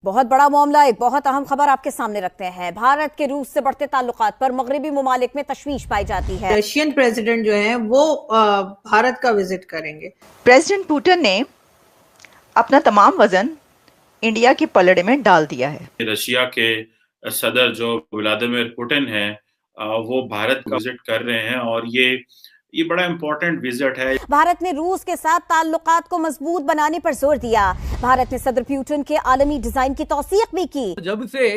बहुत बड़ा मामला, एक बहुत अहम खबर आपके सामने रखते हैं। भारत के रूस से बढ़ते ताल्लुकात पर मगरबी ममालिक में तशवीश पाई जाती है। रशियन प्रेसिडेंट जो है वो भारत का विजिट करेंगे। प्रेसिडेंट पुतिन ने अपना तमाम वजन इंडिया के पलड़े में डाल दिया है। रशिया के सदर जो व्लादिमीर पुतिन है वो भारत का विजिट कर रहे हैं और ये बड़ा इम्पोर्टेंट विजिट है। भारत ने रूस के साथ ताल्लुकात को मजबूत बनाने पर जोर दिया। भारत ने सदर पुतिन के आलमी डिजाइन की तौसीक भी की। जब से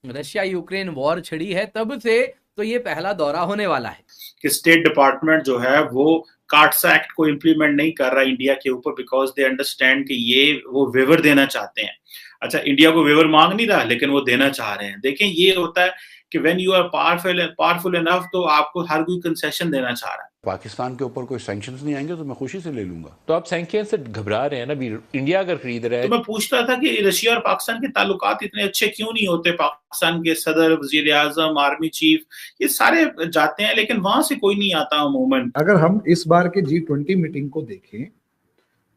रशिया यूक्रेन वॉर छिड़ी है तब से तो ये पहला दौरा होने वाला है कि स्टेट डिपार्टमेंट जो है वो कार्ड्स एक्ट को इम्प्लीमेंट नहीं कर रहा इंडिया के ऊपर बिकॉज दे अंडरस्टैंड कि ये वो वेवर देना चाहते हैं। अच्छा, इंडिया को वेवर मांग नहीं रहा लेकिन वो देना चाह रहे हैं। देखें, ये होता है कि when you are powerful enough तो आपको हर कोई कंसेशन देना चाह रहा है। पाकिस्तान के ऊपर कोई सैंक्शंस नहीं आएंगे तो मैं खुशी से ले लूंगा। तो आप सैंक्शन से घबरा रहे हैं ना, भी इंडिया अगर खरीद रहा है। तो मैं पूछता था कि रशिया और पाकिस्तान के ताल्लुकात इतने अच्छे क्यों नहीं होते। पाकिस्तान के सदर, वजीर आजम, आर्मी चीफ, ये सारे जाते हैं लेकिन वहां से कोई नहीं आता अमूमन। अगर हम इस बार के G20 मीटिंग को देखें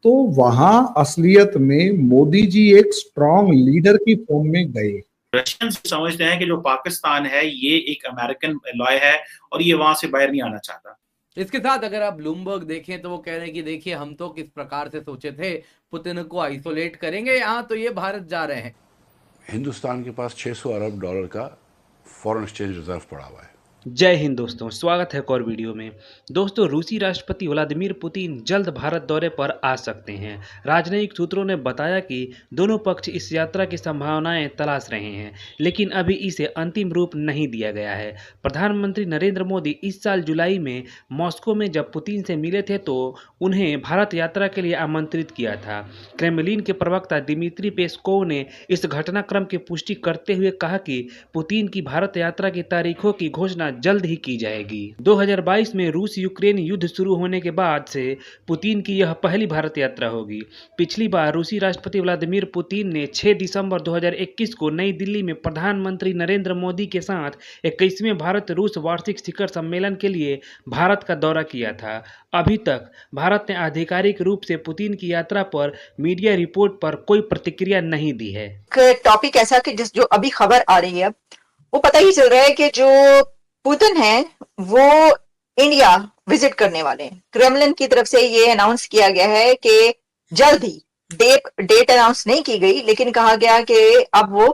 तो वहां असलियत में मोदी जी एक स्ट्रॉन्ग लीडर की फॉर्म में गए। रशियन समझते हैं कि जो पाकिस्तान है ये एक अमेरिकन एलॉय है और ये वहां से बाहर नहीं आना चाहता। इसके साथ अगर आप ब्लूमबर्ग देखें तो वो कह रहे हैं कि देखिए हम तो किस प्रकार से सोचे थे, पुतिन को आइसोलेट करेंगे, यहाँ तो ये भारत जा रहे हैं। हिंदुस्तान के पास $600 अरब का फॉरेन एक्सचेंज रिजर्व पड़ा हुआ है। जय हिंद दोस्तों, स्वागत है एक और वीडियो में। दोस्तों, रूसी राष्ट्रपति व्लादिमीर पुतिन जल्द भारत दौरे पर आ सकते हैं। राजनयिक सूत्रों ने बताया कि दोनों पक्ष इस यात्रा की संभावनाएं तलाश रहे हैं, लेकिन अभी इसे अंतिम रूप नहीं दिया गया है। प्रधानमंत्री नरेंद्र मोदी इस साल जुलाई में मॉस्को में जब पुतिन से मिले थे तो उन्हें भारत यात्रा के लिए आमंत्रित किया था। क्रेमलिन के प्रवक्ता दिमित्री पेस्कोव ने इस घटनाक्रम की पुष्टि करते हुए कहा कि पुतिन की भारत यात्रा की तारीखों की घोषणा जल्द ही की जाएगी। 2022 में रूस यूक्रेन युद्ध शुरू होने के बाद से पुतिन की यह पहली भारत यात्रा होगी। पिछली बार रूसी राष्ट्रपति व्लादिमीर पुतिन ने 6 दिसंबर 2021 को नई दिल्ली में प्रधानमंत्री नरेंद्र मोदी के साथ 21वें भारत रूस वार्षिक शिखर सम्मेलन के लिए भारत का दौरा किया था। अभी तक भारत ने आधिकारिक रूप से पुतिन की यात्रा पर मीडिया रिपोर्ट पर कोई प्रतिक्रिया नहीं दी है। टॉपिक ऐसा कि जो अभी खबर आ रही है वो पता ही चल रहा है कि जो पुतिन है वो इंडिया विजिट करने वाले हैं। क्रेमलिन की तरफ से ये अनाउंस किया गया है कि जल्द ही, डेट अनाउंस नहीं की गई लेकिन कहा गया कि अब वो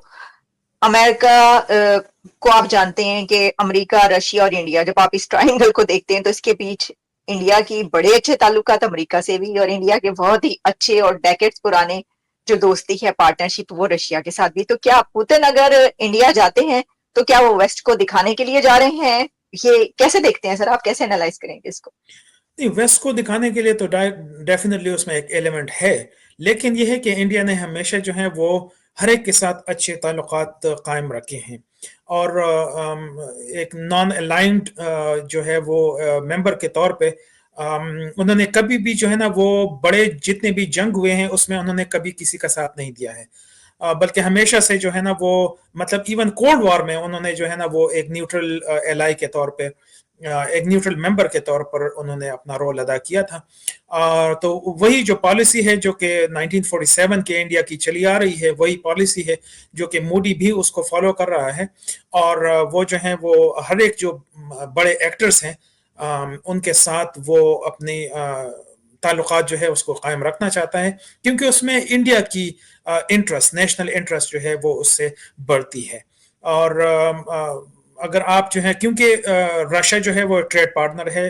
अमेरिका को, आप जानते हैं कि अमेरिका, रशिया और इंडिया, जब आप इस ट्रायंगल को देखते हैं तो इसके बीच इंडिया की बड़े अच्छे ताल्लुकात अमेरिका से भी और इंडिया के बहुत ही अच्छे और डेकेड्स पुराने जो दोस्ती है, पार्टनरशिप, वो रशिया के साथ भी। तो क्या पुतिन अगर इंडिया जाते हैं तो क्या वो वेस्ट को दिखाने के लिए जा रहे हैं? ये कैसे देखते हैं सर, आप कैसे एनालाइज करेंगे इसको? नहीं, वेस्ट को दिखाने के लिए तो डेफिनेटली उसमें एक एलिमेंट है, लेकिन यह है कि इंडिया ने हमेशा जो है वो हर एक के साथ अच्छे ताल्लुकात कायम रखे हैं और एक नॉन अलाइंड जो है वो मेंबर के तौर पे उन्होंने कभी भी जो है ना वो बड़े जितने भी जंग हुए हैं उसमें उन्होंने कभी किसी का साथ नहीं दिया है, बल्कि हमेशा से जो है ना वो, मतलब इवन कोल्ड वॉर में उन्होंने जो है ना वो एक न्यूट्रल एलाई के तौर पे, एक न्यूट्रल मेंबर के तौर पर उन्होंने अपना रोल अदा किया था। तो वही जो पॉलिसी है जो कि 1947 के इंडिया की चली आ रही है, वही पॉलिसी है जो कि मोदी भी उसको फॉलो कर रहा है और वो जो है वो हर एक जो बड़े एक्टर्स हैं उनके साथ वो अपनी ताल्लुकात जो है उसको कायम रखना चाहता है, क्योंकि उसमें इंडिया की इंटरेस्ट, नेशनल इंटरेस्ट जो है वो उससे बढ़ती है। और अगर आप जो है, क्योंकि रशिया जो है वो ट्रेड पार्टनर है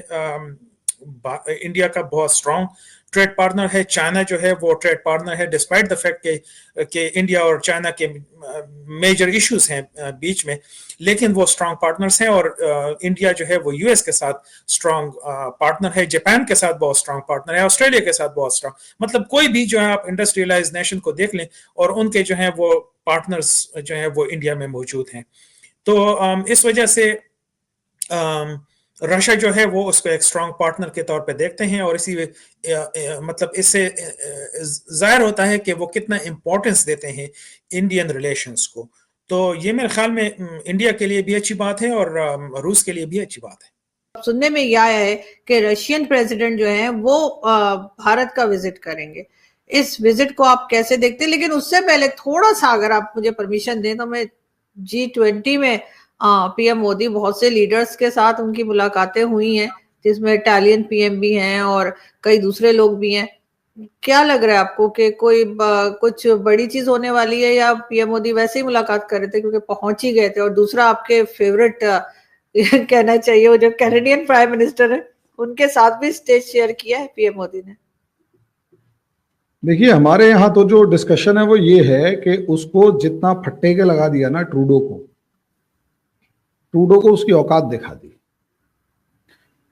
इंडिया का, बहुत स्ट्रॉन्ग ट्रेड पार्टनर है। चाइना जो है वो ट्रेड पार्टनर है, डिस्पाइट द फैक्ट कि इंडिया और चाइना के मेजर इश्यूज हैं बीच में, लेकिन वो स्ट्रॉन्ग पार्टनर्स हैं और इंडिया जो है वो यूएस के साथ स्ट्रॉन्ग पार्टनर है, जापान के साथ बहुत स्ट्रॉन्ग पार्टनर है, ऑस्ट्रेलिया के साथ बहुत स्ट्रॉन्ग, मतलब कोई भी जो है आप इंडस्ट्रियलाइज नेशन को देख लें और उनके जो है वो पार्टनर्स जो है वो इंडिया में मौजूद हैं। तो इस वजह से रशिया जो है वो उसको एक स्ट्रॉन्ग पार्टनर के तौर पे देखते हैं और इसी मतलब इससे जाहिर होता है कि वो कितना इम्पोर्टेंस देते हैं इंडियन रिलेशंस को। तो ये मेरे ख्याल में इंडिया के लिए भी अच्छी बात है और रूस के लिए भी अच्छी बात है। सुनने में यह आया है कि रशियन प्रेसिडेंट जो है वो भारत का विजिट करेंगे। इस विजिट को आप कैसे देखते हैं? लेकिन उससे पहले थोड़ा सा अगर आप मुझे परमिशन दें तो मैं G20 में पीएम मोदी बहुत से लीडर्स के साथ उनकी मुलाकातें हुई हैं, जिसमें इटालियन पीएम भी हैं और कई दूसरे लोग भी हैं। क्या लग रहा है आपको कि कोई कुछ बड़ी चीज होने वाली है, या पीएम मोदी वैसे ही मुलाकात कर रहे थे क्योंकि पहुंच ही गए थे? और दूसरा, आपके फेवरेट कहना चाहिए, वो जो कैनेडियन प्राइम मिनिस्टर है, उनके साथ भी स्टेज शेयर किया है पीएम मोदी ने। देखिए, हमारे यहाँ तो जो डिस्कशन है वो ये है कि उसको जितना फट्टे के लगा दिया ना ट्रूडो को उसकी औकात दिखा दी,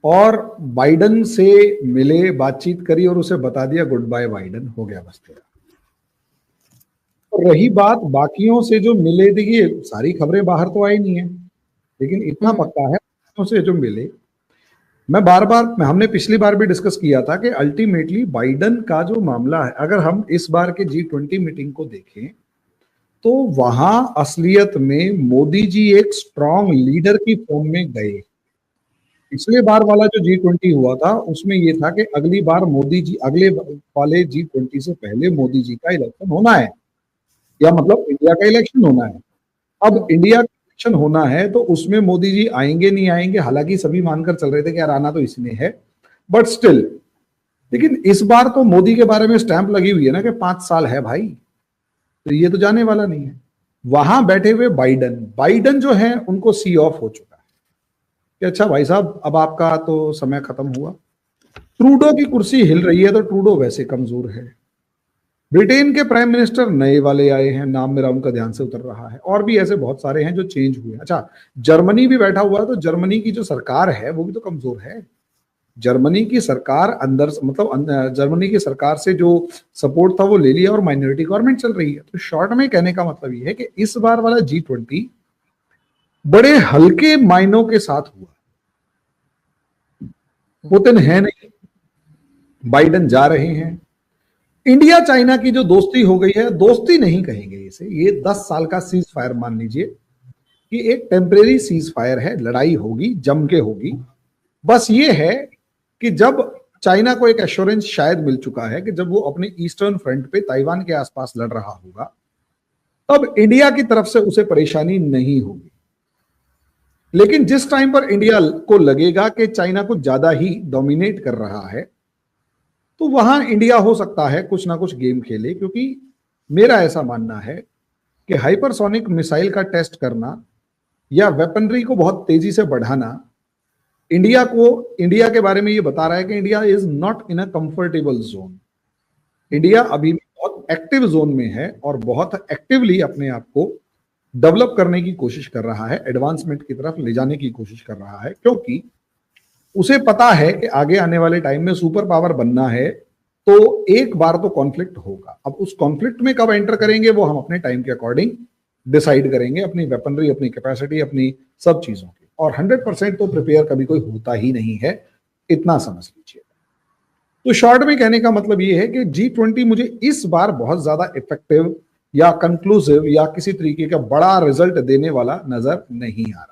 और बाइडन से मिले, बातचीत करी और उसे बता दिया गुड बाय बाइडन, हो गया बस तेरा। और रही बात बाकियों से जो मिले, देखिए सारी खबरें बाहर तो आई नहीं है, लेकिन इतना पक्का है बाकियों से जो मिले, मैं हमने पिछली बार भी डिस्कस किया था कि अल्टीमेटली बाइडन का जो मामला है, अगर हम इस बार के G20 मीटिंग को देखें तो वहां असलियत में मोदी जी एक स्ट्रॉन्ग लीडर की फॉर्म में गए। पिछले बार वाला जो G20 हुआ था उसमें ये था कि अगली बार मोदी जी, अगले वाले G20 से पहले मोदी जी का इलेक्शन होना है, या मतलब इंडिया का इलेक्शन होना है। अब इंडिया का इलेक्शन होना है तो उसमें मोदी जी आएंगे नहीं आएंगे, हालांकि सभी मानकर चल रहे थे कि यार आना तो इसने है, बट स्टिल। लेकिन इस बार तो मोदी के बारे में स्टैंप लगी हुई है ना कि 5 साल है भाई, तो ये तो जाने वाला नहीं है। वहां बैठे हुए बाइडन जो है उनको सी ऑफ हो चुका है कि अच्छा भाई साहब, अब आपका तो समय खत्म हुआ। ट्रूडो की कुर्सी हिल रही है तो ट्रूडो वैसे कमजोर है। ब्रिटेन के प्राइम मिनिस्टर नए वाले आए हैं, नाम मेरा उनका ध्यान से उतर रहा है, और भी ऐसे बहुत सारे हैं जो चेंज हुए। अच्छा, जर्मनी भी बैठा हुआ है, तो जर्मनी की जो सरकार है वो भी तो कमजोर है। जर्मनी की सरकार अंदर, मतलब जर्मनी की सरकार से जो सपोर्ट था वो ले लिया और माइनॉरिटी गवर्नमेंट चल रही है। तो शॉर्ट में कहने का मतलब ये है कि इस बार वाला G20 बड़े हल्के मायनों के साथ हुआ। पुतिन है नहीं, बाइडन जा रहे हैं, इंडिया चाइना की जो दोस्ती हो गई है, दोस्ती नहीं कहेंगे इसे, ये 10 साल का सीज फायर मान लीजिए कि एक टेम्परेरी सीज फायर है। लड़ाई होगी, जम के होगी। बस ये है कि जब चाइना को एक एश्योरेंस शायद मिल चुका है कि जब वो अपने ईस्टर्न फ्रंट पे ताइवान के आसपास लड़ रहा होगा, तब इंडिया की तरफ से उसे परेशानी नहीं होगी। लेकिन जिस टाइम पर इंडिया को लगेगा कि चाइना को ज्यादा ही डोमिनेट कर रहा है, तो वहां इंडिया हो सकता है कुछ ना कुछ गेम खेले। क्योंकि मेरा ऐसा मानना है कि हाइपरसोनिक मिसाइल का टेस्ट करना या वेपनरी को बहुत तेजी से बढ़ाना इंडिया के बारे में ये बता रहा है कि India is not in a comfortable zone. India अभी भी बहुत एक्टिव जोन में है और बहुत एक्टिवली अपने आप को डेवलप करने की कोशिश कर रहा है, एडवांसमेंट की तरफ ले जाने की कोशिश कर रहा है, क्योंकि उसे पता है कि आगे आने वाले टाइम में सुपर पावर बनना है तो एक बार तो कॉन्फ्लिक्ट होगा। अब उस कॉन्फ्लिक्ट में कब एंटर करेंगे वो हम अपने टाइम के अकॉर्डिंग डिसाइड करेंगे, अपनी वेपनरी, अपनी कैपेसिटी, अपनी सब चीजों की। और 100% तो प्रिपेयर कभी कोई होता ही नहीं है, इतना समझ लीजिए। तो शॉर्ट में कहने का मतलब ये है कि G20 मुझे इस बार बहुत ज्यादा इफेक्टिव या कंक्लूसिव या किसी तरीके का बड़ा रिजल्ट देने वाला नजर नहीं आ रहा।